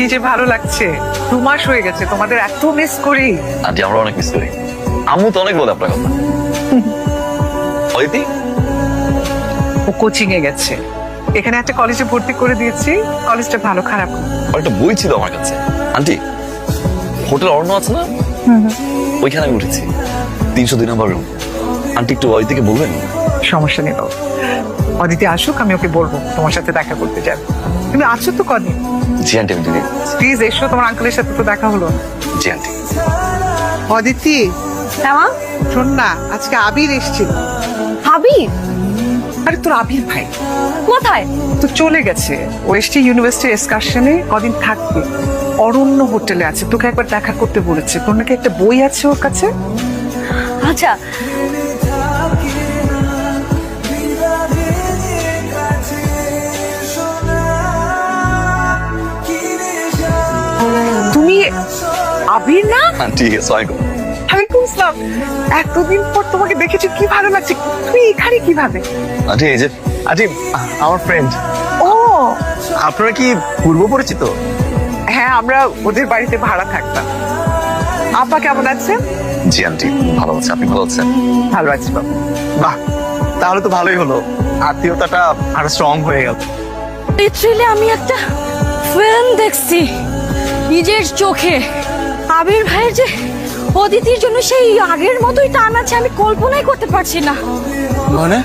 কি যে ভালো লাগছে, 2 মাস হয়ে গেছে, তোমাদের এত মিস করি। আন্টি আমরা অনেক মিস করি। আম্মু তো অনেক বলে আপনার কথা। অদিতি ও কোচিং এ গেছে, এখানে একটা কলেজে ভর্তি করে দিয়েছি। কলেজটা ভালো খারাপ না। আর একটা বই ছিল আমার কাছে। আন্টি হোটেল অরণ্য আছে না, ওইখানে আমি উঠেছি 302 নম্বর রুম। আন্টি একটু অদিতিকে বলবেন? সমস্যা নেই বাবু, অদিতি আসুক, আমি ওকে বলবো তোমার সাথে দেখা করতে যাবে। তুমি আছো তো কদিন? জি আন্টি আমি দিদি। প্লিজ এসো, তোমার আঙ্কেলের সাথে তো দেখা হলো না। জি আন্টি। অদিতি হ্যাঁ শোন না, আজকে আবির এসেছিল। হাবিব আরে তোর আবির ভাই কোথায়? তো চলে গেছে, ও এসছে ইউনিভার্সিটি এক্সকারশনে, কদিন থাকবে। অরণ্য হোটেলে আছে, তোকে একবার দেখা করতে বলেছে। তোর নাকি একটা বই আছে ওর কাছে। আচ্ছা তুমি আবির না? আন্টি আসসালামু আলাইকুম। ওয়ালাইকুম আসসালাম। এতদিন পর তোমাকে দেখেছি, কি ভালো লাগছে। তুমি এখানে কিভাবে? আন্টি এই যে আন্টি আমার ফ্রেন্ড। ও আপনারা কি পূর্ব পরিচিত? হ্যাঁ, আমরা ওদের বাড়িতে ভাড়া থাকতাম। আপা কেমন আছেন? জি আন্টি ভালো আছে, আপনি ভালো আছেন? ভালো আছি বাবু। বাহ, তাহলে তো ভালোই হলো, আত্মীয়তাটা আরো স্ট্রং হয়ে গেল। লিটারেলি আমি একটা ফিল্ম দেখছি নিজের চোখে। আবির ভাইয়ের যে অদিতির জন্য সেই আগের মতোই টান আছে, আমি কল্পনাই করতে পারছি না। মানে